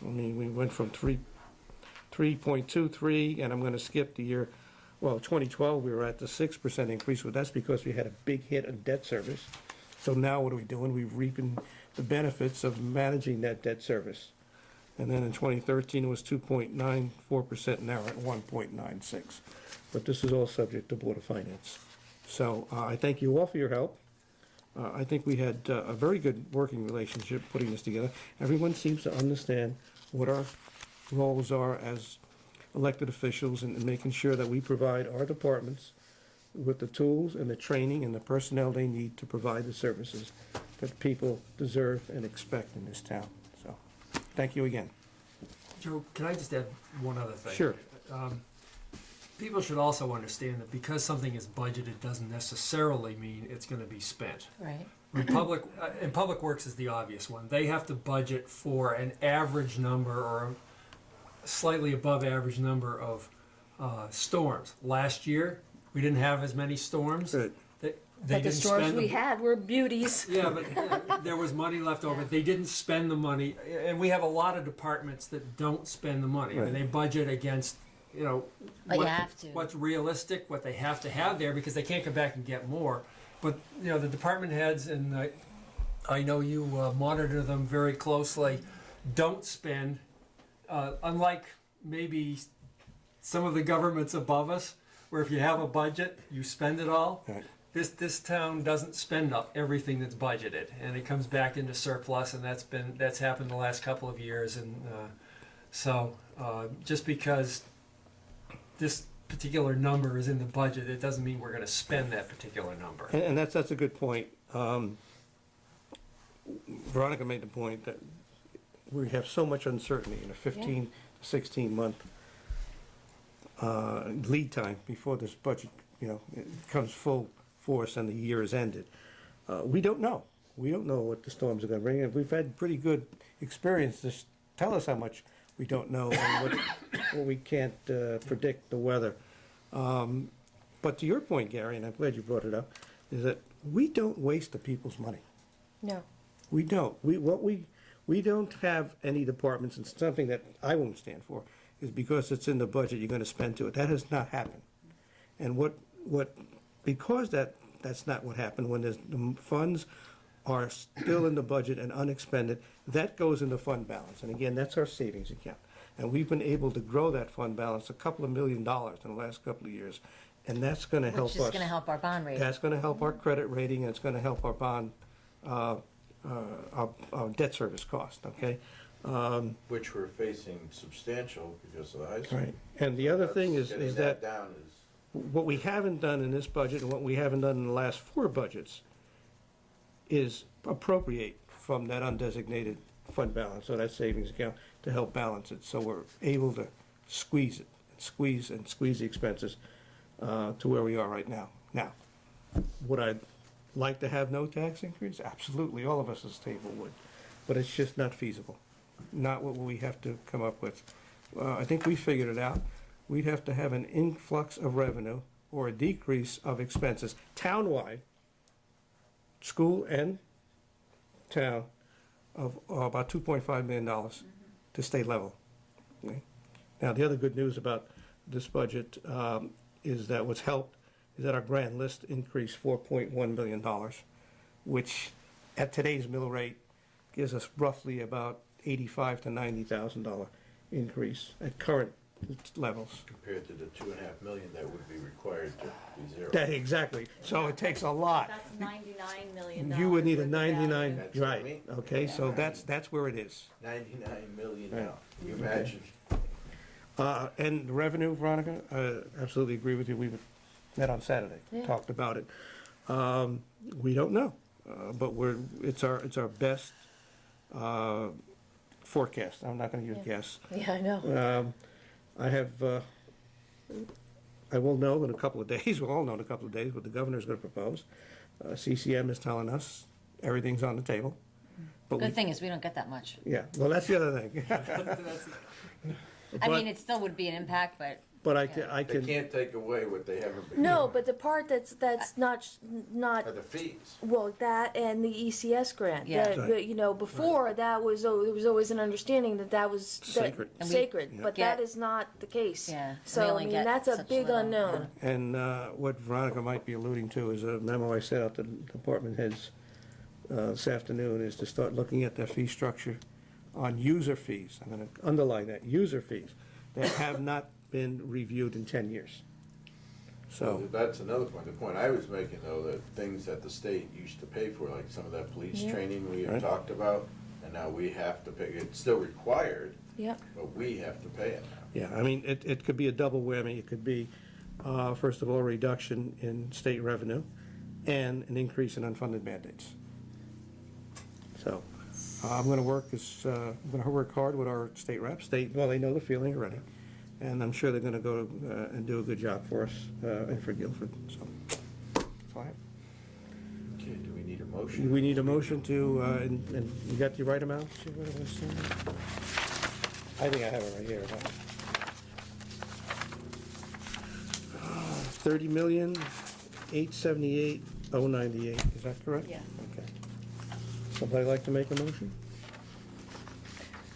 I mean, we went from 3.23, and I'm going to skip the year, well, 2012, we were at the 6% increase, but that's because we had a big hit on debt service. So now what are we doing? We're reaping the benefits of managing that debt service. And then in 2013, it was 2.94%, now we're at 1.96. But this is all subject to Board of Finance. So I thank you all for your help. I think we had a very good working relationship putting this together. Everyone seems to understand what our roles are as elected officials and making sure that we provide our departments with the tools and the training and the personnel they need to provide the services that people deserve and expect in this town. So, thank you again. Joe, can I just add one other thing? Sure. People should also understand that because something is budgeted doesn't necessarily mean it's gonna be spent. Right. And Public Works is the obvious one. They have to budget for an average number or a slightly above average number of storms. Last year, we didn't have as many storms. Good. They But the didn't storms spend we had were beauties. Yeah, but there was money left over. They didn't spend the money, and we have a lot of departments that don't spend the money. I mean, Right. they budget against, you know, But you have to. what's realistic, what they have to have there, because they can't come back and get more. But, you know, the department heads, and I know you monitor them very closely, don't spend, unlike maybe some of the governments above us, where if you have a budget, you spend it all. Right. This town doesn't spend up everything that's budgeted, and it comes back into surplus, and that's happened the last couple of years, and so just because this particular number is in the budget, it doesn't mean we're going to spend that particular number. And that's a good point. Veronica made the point that we have so much uncertainty in a 15 to 16 month lead time before this budget, you know, it comes full for us and the year has ended. We don't know. We don't know what the storms are gonna bring, and we've had pretty good experience to tell us how much we don't know and what we can't predict the weather. But to your point, Gary, and I'm glad you brought it up, is that we don't waste the people's money. No. We don't. We don't have any departments, and something that I won't stand for, is because it's in the budget, you're gonna spend to it. That has not happened. And because that's not what happened, when the funds are still in the budget and unexpended, that goes in the fund balance. And again, that's our savings account. And we've been able to grow that fund balance a couple of $1 million in the last couple of years. And that's gonna help us. Which is gonna help our bond rating. That's gonna help our credit rating, and it's gonna help our bond, our debt service cost, okay? Which we're facing substantial because of the high school. Right. And the other thing is Getting that down is, what we haven't done in this budget and what we haven't done in the last 4 budgets is appropriate from that undesignated fund balance, or that savings account, to help balance it. So we're able to squeeze it, and squeeze the expenses to where we are right now. Now, would I like to have no tax increase? Absolutely, all of us at this table would. But it's just not feasible, not what we have to come up with. I think we figured it out. We'd have to have an influx of revenue or a decrease of expenses townwide, school and town, of about $2.5 million to stay level. Okay? Now, the other good news about this budget is that what's helped is that our grand list increased $4.1 million, which at today's mill rate gives us roughly about $85,000 to $90,000 increase at current levels. compared to the 2.5 million that would be required to be zero. Exactly. So it takes a lot. That's $99 million. You would need a worth of value. 99, That's what I right, mean. okay, so that's where it is. 99 million Right. now. Can you imagine? And revenue, Veronica, absolutely agree with you. We met on Saturday, Yeah. talked about it. We don't know, but it's our best forecast. I'm not gonna use Yeah. guess. Yeah, I know. I will know in a couple of days, we'll all know in a couple of days what the governor's gonna propose. CCM is telling us everything's on the table. But Good thing is we don't get that much. Yeah, well, that's the other thing. I But- mean, it still would be an impact, but I They can, can't take away what they haven't been. No, but the part that's not Are the fees. well, that and the ECS grant. Yeah. That, Right. you know, before that was there was always an understanding that was Sacred. And we sacred, Yeah. but get- that is not the case. yeah. and we So I only mean, get that's a such big little, unknown. and what Veronica might be alluding to is a memo I sent out to the department heads this afternoon, is to start looking at their fee structure on user fees. I'm gonna underline that, user fees, that have not been reviewed in 10 years. So, That's another point. The point I was making, though, that things that the state used to pay for, like some of that police Yeah. training we Right. have talked about, and now we have to pay. It's still required, Yep. but we have to pay it now. yeah, I mean, it could be a double whammy. It could be, first of all, a reduction in state revenue and an increase in unfunded mandates. So, I'm gonna work hard with our state reps. Well, they know the feeling already, and I'm sure they're gonna go and do a good job for us and for Guilford, so. That's all I have. Okay, do we need a motion? We need a motion to, and you got the right amount? I think I have it right here. 30,878,098, is that correct? Yes. Okay. Somebody like to make a motion?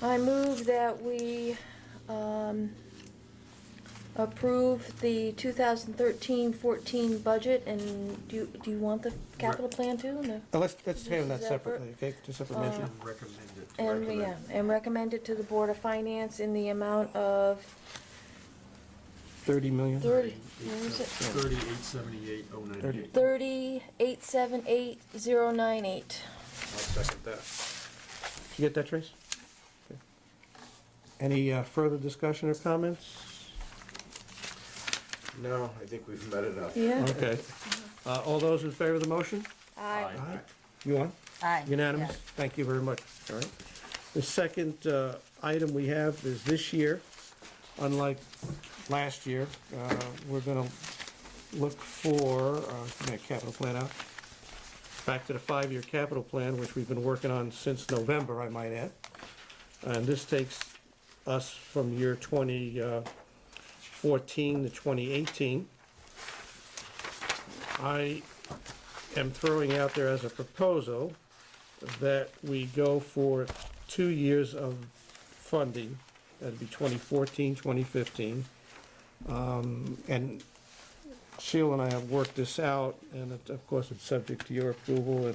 I move that we approve the 2013-14 budget, and do you want the capital plan too? No. Let's handle that Separate. separately, okay, just separate motion. And recommend it to the Board of Finance in the amount of 30 million? 30, where is it? 3878,098. 38,780,98. I'll second that. Did you get that, Trace? Okay. Any further discussion or comments? No, I think we've met enough. Yeah. Okay. All those in favor of the motion? Aye. You on? aye. Unanimous? Yeah. Thank you very much. All right. The second item we have is this year, unlike last year, we're going to look for, give me a capital plan out. Back to the 5-year capital plan, which we've been working on since November, I might add. And this takes us from year 2014 to 2018. I am throwing out there as a proposal that we go for 2 years of funding. That'd be 2014, 2015. And Sheila and I have worked this out, and of course it's subject to your approval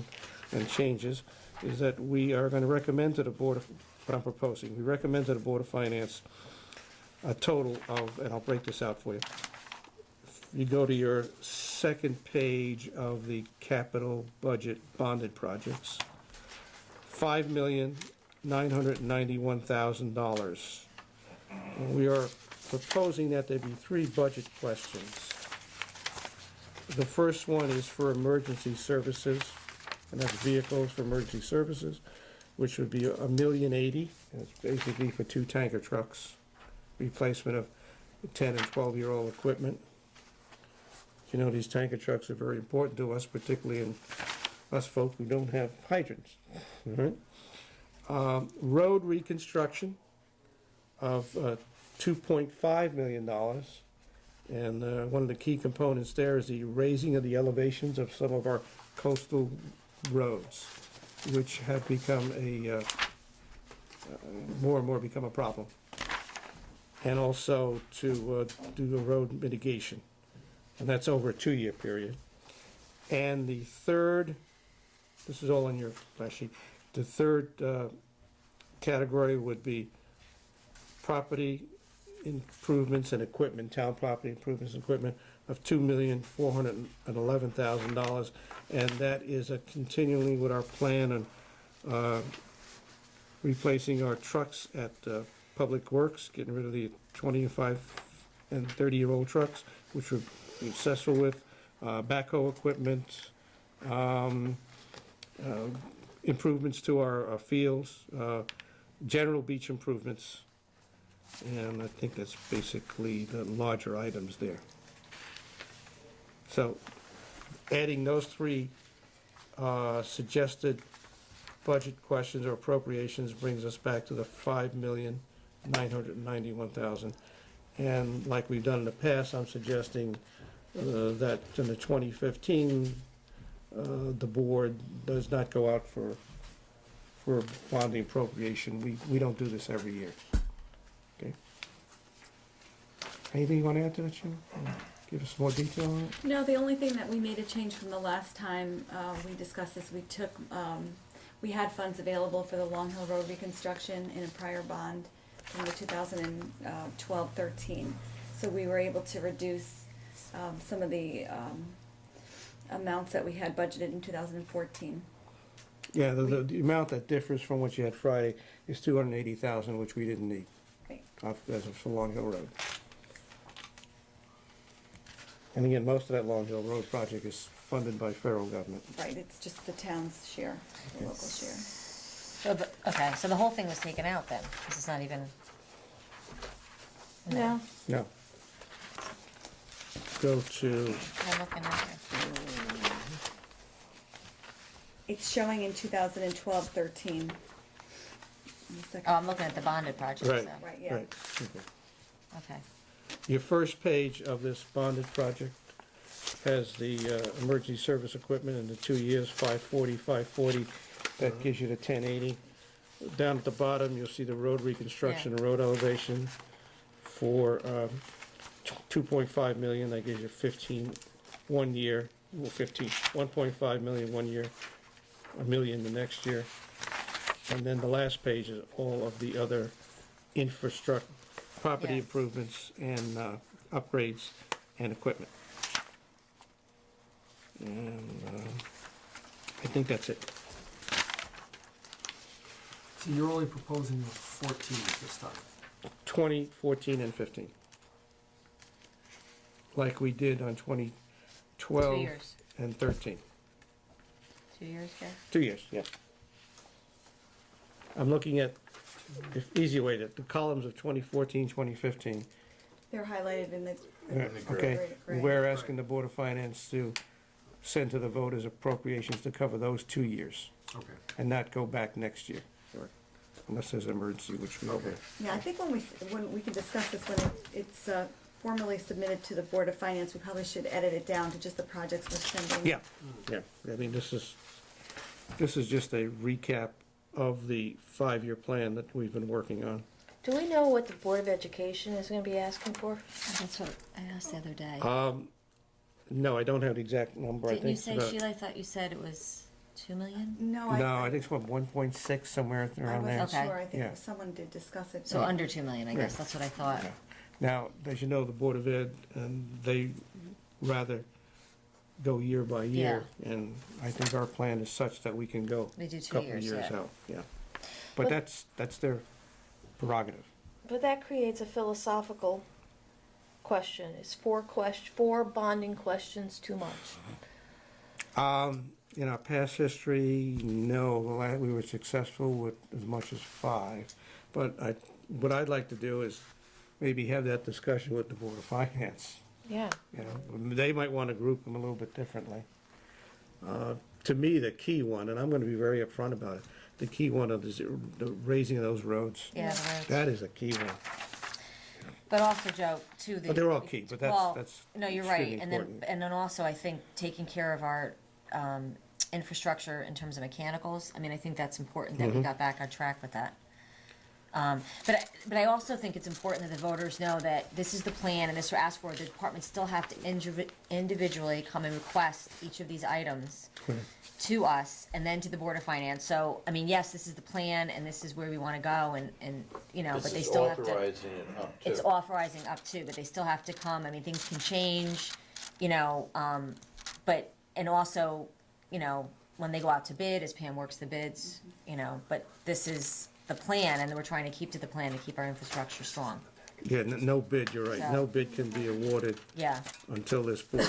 and changes, is that we are going to recommend to the Board of, what I'm proposing, we recommend to the Board of Finance a total of, and I'll break this out for you. You go to your second page of the capital budget bonded projects, $5,991,000. We are proposing that there be 3 budget questions. The first one is for emergency services, and that's vehicles for emergency services, which would be $1,080,000. That's basically for 2 tanker trucks, replacement of 10 and 12-year-old equipment. You know, these tanker trucks are very important to us, particularly in us folk who don't have hydrants. All right? Road reconstruction of $2.5 million. And one of the key components there is the raising of the elevations of some of our coastal roads, which have become more and more become a problem. And also to do the road mitigation. And that's over a 2-year period. And the third, this is all on your flash sheet, the third category would be property improvements and equipment, town property improvements and equipment of $2,411,000, and that is a continuing with our plan on replacing our trucks at Public Works, getting rid of the 25 and 30-year-old trucks, which we're successful with, backhoe equipment, improvements to our fields, general beach improvements. And I think that's basically the larger items there. So, adding those 3 suggested budget questions or appropriations brings us back to the $5,991,000. And like we've done in the past, I'm suggesting that in the 2015, the board does not go out for bonding appropriation. We don't do this every year. Okay. Anything you want to add to that, Sheila? Give us more detail on it? No, the only thing that we made a change from the last time we discussed this, we had funds available for the Long Hill Road reconstruction in a prior bond from the 2012-13. So we were able to reduce some of the amounts that we had budgeted in 2014. Yeah, the amount that differs from what you had Friday is $280,000, which we didn't need. Right. As for Long Hill Road. And again, most of that Long Hill Road project is funded by federal government. Right, it's just the town's share, the local share. So, okay, so the whole thing was taken out then? This is not even... No, No. Go to, I'm looking at it. it's showing in 2012-13. Oh, I'm looking at the bonded project, Right. so, Right, yeah. right. Okay. okay. Your first page of this bonded project has the emergency service equipment in the 2 years, 540, 540. That gives you the 1080. Down at the bottom, you'll see the road reconstruction and road elevation for 2.5 million. That gives you 1 year, well, 1.5 million 1 year, $1 million the next year. And then the last page is all of the other infrastructure, property Yeah. improvements and upgrades and equipment. And I think that's it. So you're only proposing the 14 at this time? 20, 14, and 15. Like we did on 2012 2 years. and 13. 2 years, Jeff? 2 years, yeah. I'm looking at, the easy way, the columns of 2014, 2015, They're highlighted in the, Okay, Great. we're asking the Board of Finance to send to the voters appropriations to cover those 2 years Okay. and not go back next year, unless there's an emergency, which we Okay. yeah, I think when we can discuss this, when it's formally submitted to the Board of Finance, we probably should edit it down to just the projects we're sending. Yeah, yeah, I mean, this is just a recap of the 5-year plan that we've been working on. Do we know what the Board of Education is gonna be asking for? That's what I asked the other day. No, I don't have the exact number, I Didn't you think it's say, about, Sheila, I thought you said it was 2 million? No, no, I think it's what, 1.6, somewhere I around there. wasn't Okay. sure, I think Yeah. someone did discuss it. So under 2 million, I guess, Yeah. that's what I thought. Yeah. Now, as you know, the Board of Ed, and they rather go year by year, and I think our plan is such that we can go They do a 2 couple of years, years yeah. out, yeah. But that's their prerogative. But that creates a philosophical question. Is four bonding questions too much? In our past history, no, we were successful with as much as 5. But what I'd like to do is maybe have that discussion with the Board of Finance. Yeah. You know, they might want to group them a little bit differently. To me, the key one, and I'm going to be very upfront about it, the key one is the raising of those roads. Yeah, the roads. That is a key one. But also, Joe, too, But they're all key, but well, that's no, you're extremely right. And then, important. and then also, I think taking care of our infrastructure in terms of mechanicals. I mean, I think that's important that we got back on track with that. But I also think it's important that the voters know that this is the plan and this was asked for. The departments still have to individually come and request each of these items to us and then to the Board of Finance. So, I mean, yes, this is the plan and this is where we want to go and you know, This but they is still have to. authorizing it up to. It's authorizing up to, but they still have to come. I mean, things can change, you know, but, and also, you know, when they go out to bid, as Pam works the bids, you know, but this is the plan, and we're trying to keep to the plan to keep our infrastructure strong. Yeah, no bid, you're right. So- No bid can be awarded Yeah, until this board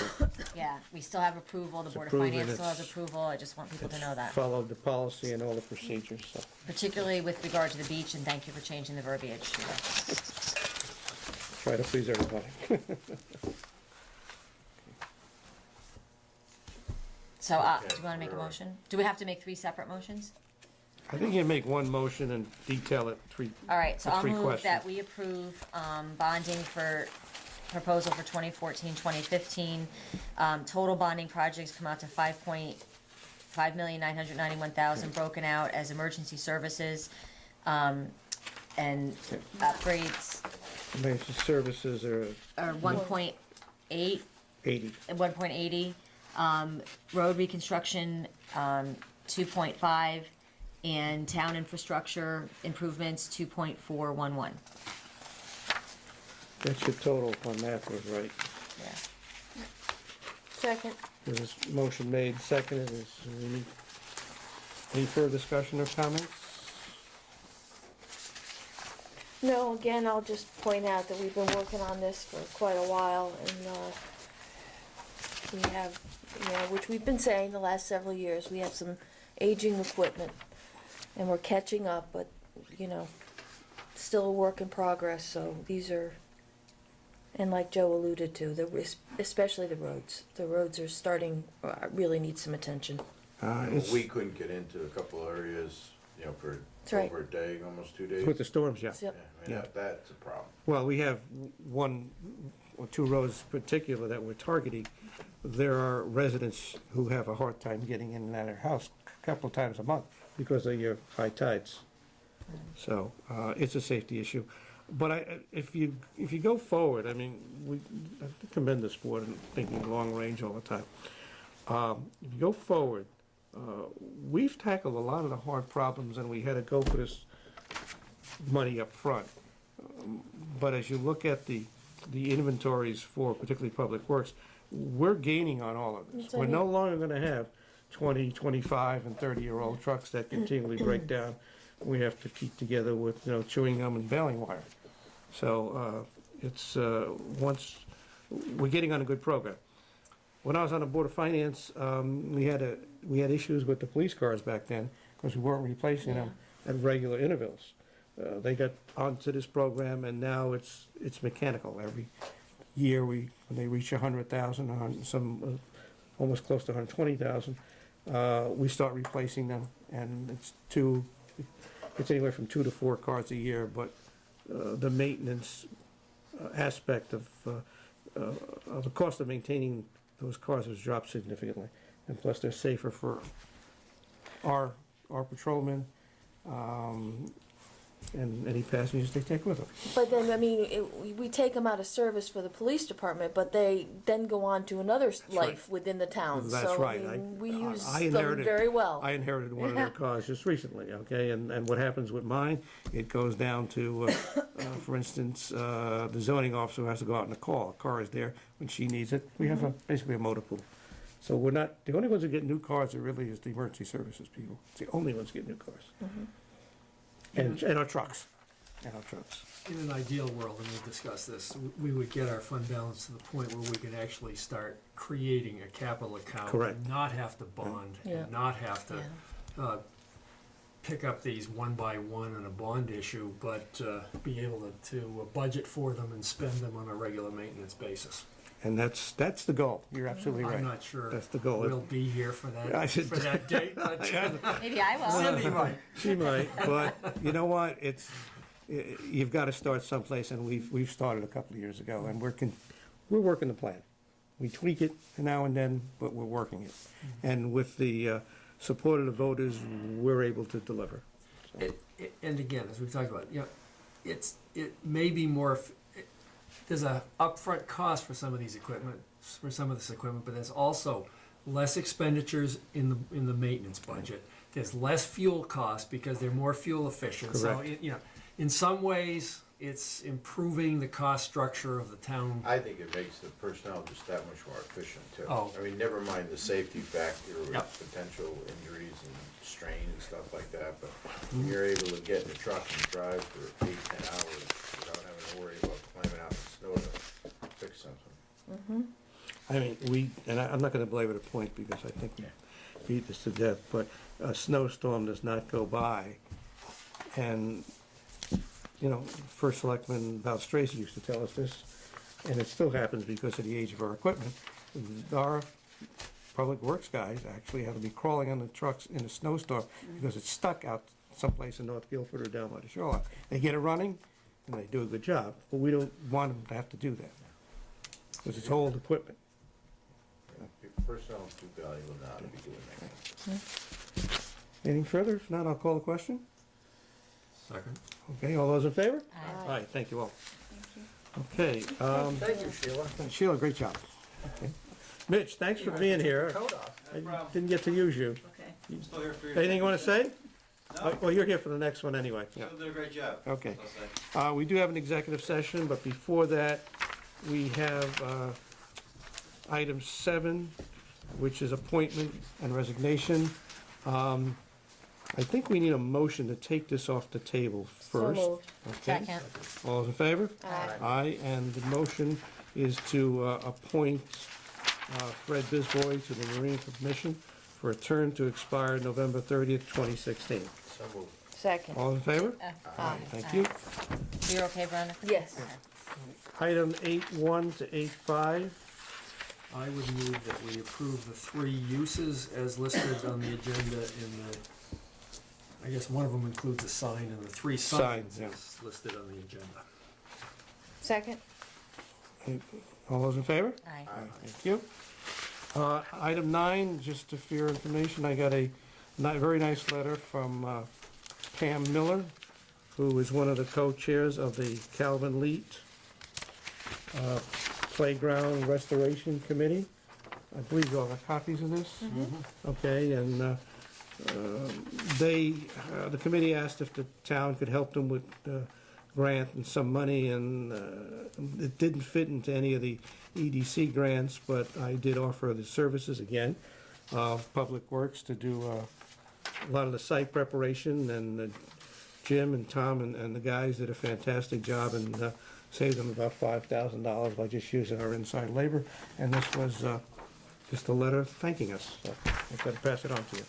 yeah, we still have approval, the It's Board of approved Finance and still has it's- approval, I just want people to know that. followed the policy and all the procedures, so. Particularly with regard to the beach, and thank you for changing the verbiage. Try to please everybody. So, Okay, do you wanna make a we're on. motion? Do we have to make 3 separate motions? I think you make one motion and detail it All right, so The I'll 3 move that questions. we approve, bonding for proposal for 2014-2015. Total bonding projects come out to $5,991,000 broken out as emergency services, and upgrades Emergency services are are 1.8, 80. at 1.80. Road reconstruction, 2.5, and town infrastructure improvements, 2.411. That's your total, if my math was right. Yeah. Second. There's a motion made, seconded. Is there any further discussion or comments? No, again, I'll just point out that we've been working on this for quite a while, and, we have, you know, which we've been saying the last several years, we have some aging equipment, and we're catching up, but, you know, still a work in progress, so these are, and like Joe alluded to, especially the roads. The roads are starting, really need some attention. It's We couldn't get into a couple of areas, you know, for That's right. over a day, almost 2 days. with the storms, yeah. Yep. Yeah, I mean, Yeah. that's a problem. Well, we have one or 2 roads in particular that we're targeting. There are residents who have a hard time getting in and out of their house a couple of times a month because of your high tides. So, it's a safety issue. But if you go forward, I mean, I commend this board in thinking long range all the time. If you go forward, we've tackled a lot of the hard problems and we had to go for this money up front. But as you look at the inventories for particularly Public Works, we're gaining on all of this. That's what I We're no mean. longer gonna have 20, 25, and 30-year-old trucks that continually break down. We have to keep together with, you know, chewing gum and baling wire. So, it's, we're getting on a good program. When I was on the Board of Finance, we had issues with the police cars back then, because we weren't replacing them at regular intervals. they got onto this program, and now it's mechanical. Every year, when they reach 100,000, some almost close to 120,000, we start replacing them, and it's anywhere from 2 to 4 cars a year, but the maintenance aspect of the cost of maintaining those cars has dropped significantly, and plus they're safer for our patrolmen, and any passengers they take with them. But then, I mean, we take them out of service for the police department, but they then go on to another life within the town. That's So, right. I mean, we use I them inherited- very well. I inherited one of their cars just recently, okay, and what happens with mine, it goes down to, for instance, the zoning officer has to go out and call, a car is there when she needs it. We have basically a motor pool. So we're not, the only ones who get new cars are really is the emergency services people. It's the only ones who get new cars. And our trucks, In an ideal world, and we've discussed this, we would get our fund balance to the point where we could actually start creating a capital account. Correct. And not have to bond, Yeah. and not have to pick up these one by one in a bond issue, but be able to budget for them and spend them on a regular maintenance basis. and that's the goal. You're absolutely right. I'm not sure That's the goal. we'll be here for I should- that date, but Maybe I will. Cindy might. She might, but you know what? You've got to start someplace, and we've started a couple of years ago, and we're working the plan. We tweak it now and then, but we're working it. And with the support of the voters, we're able to deliver. And again, as we've talked about, it may be more. There's a upfront cost for some of this equipment, but there's also less expenditures in the maintenance budget. There's less fuel cost because they're more fuel efficient. Correct. So in some ways, it's improving the cost structure of the town. I think it makes the personnel just that much more efficient too. Oh. I mean, never mind the safety factor with Yep. potential injuries and strain and stuff like that, but when you're able to get in the truck and drive for 8-10 hours without having to worry about climbing out in the snow to fix something. I mean, I'm not going to belabor the point because I think we beat this to death, but a snowstorm does not go by. And, First Selectman Val Stracy used to tell us this, and it still happens because of the age of our equipment. Our public works guys actually have to be crawling on the trucks in a snowstorm because it's stuck out someplace in North Guilford or down by the shoreline. They get it running, and they do a good job, but we don't want them to have to do that because it's old equipment. Personnel is too valuable now to be doing that. Anything further? If not, I'll call the question. Second. Okay, all those in favor? Aye. All right, thank you all. Okay, Thank you, Sheila. Sheila, great job. Okay. Mitch, thanks for being here. I didn't get to use you. Okay. Still here for you. Anything you want to say? No. Well, you're here for the next one anyway. Yeah. Still did a great job. Okay. I'll say. We do have an executive session, but before that, we have item 7, which is appointment and resignation. I think we need a motion to take this off the table first. So moved. Okay. Second. All those in favor? Aye. Aye, and the motion is to appoint Fred Bisboy to the Marine Commission for a term to expire November 30th, 2016. So moved. Second. All in favor? Aye. Thank you. You're okay, Veronica? Yes. Item 8.1 to 8.5. I would move that we approve the 3 uses as listed on the agenda I guess one of them includes a sign, and the 3 signs Signs, yeah. is listed on the agenda. Second. All those in favor? Aye. Thank you. Item 9, just for your information, I got a very nice letter from Pam Miller, who is one of the co-chairs of the Calvin Leet Playground Restoration Committee. I believe you all have copies of this? Okay, and the committee asked if the town could help them with grant and some money, and it didn't fit into any of the EDC grants, but I did offer the services again of Public Works to do a lot of the site preparation, and Jim and Tom and the guys did a fantastic job and saved them about $5,000 by just using our inside labor, and this was just a letter thanking us, so I've got to pass it on to you.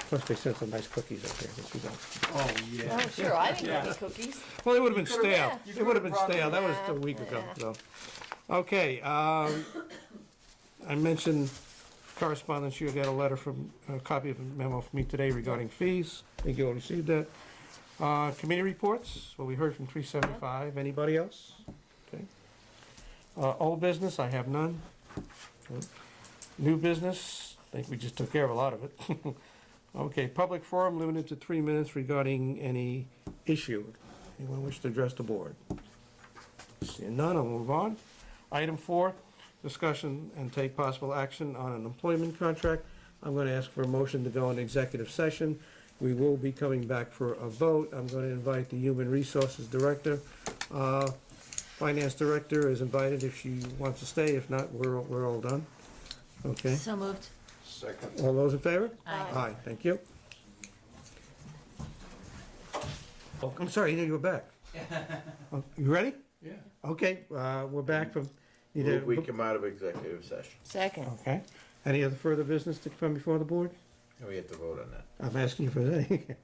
Plus they sent some nice cookies up there, but you don't. Oh, yeah. Oh, sure, I didn't Yeah. get any cookies. Well, it would have been could've- stale. you It would have could've been brought stale. them. That was a Yeah, week ago, yeah. so. Okay, I mentioned correspondence. You got a letter from, a copy of a memo from me today regarding fees. I think you all received that. Committee reports. Well, we heard from 375. Anybody else? Okay. Old business, I have none. Okay. New business, I think we just took care of a lot of it. Okay, public forum limited to 3 minutes regarding any issue. Anyone wish to address the board? Seeing none, I'll move on. Item 4, discussion and take possible action on an employment contract. I'm going to ask for a motion to go into executive session. We will be coming back for a vote. I'm going to invite the Human Resources Director. Finance Director is invited if she wants to stay. If not, we're all done. Okay. So moved. Second. All those in favor? Aye. Aye, thank you. Oh, I'm sorry, you knew you were back. Oh, you ready? Yeah. Okay, we're back from, need Move we a, come out of executive session. Second. okay. Any other further business to come before the board? And we have to vote on that. I'm asking you for that.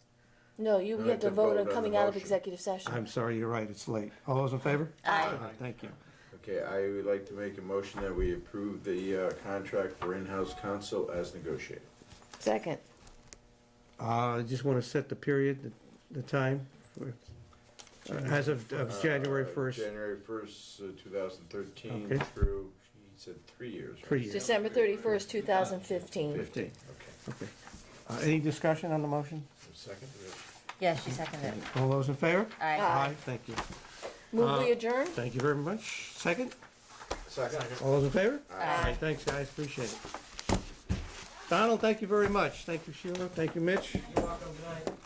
No, you No, have to vote on the coming out of motion. executive session. I'm sorry, you're right, it's late. All those in favor? Aye. Thank you. Okay, I would like to make a motion that we approve the contract for in-house counsel as negotiated. Second. I just want to set the period, the time, for, as of January 1st, January 1st, 2013 Okay. through, he said 3 years. right? 3 years. December 31st, 2015. 15. Okay. Any discussion on the motion? Second? Yeah, she seconded it. All those in favor? Aye. Aye. Thank you. Move we adjourn? Thank you very much. Second? Second. All those in favor? Aye. Thanks, guys, appreciate it. Donald, thank you very much. Thank you, Sheila. Thank you, Mitch. You're welcome, good night.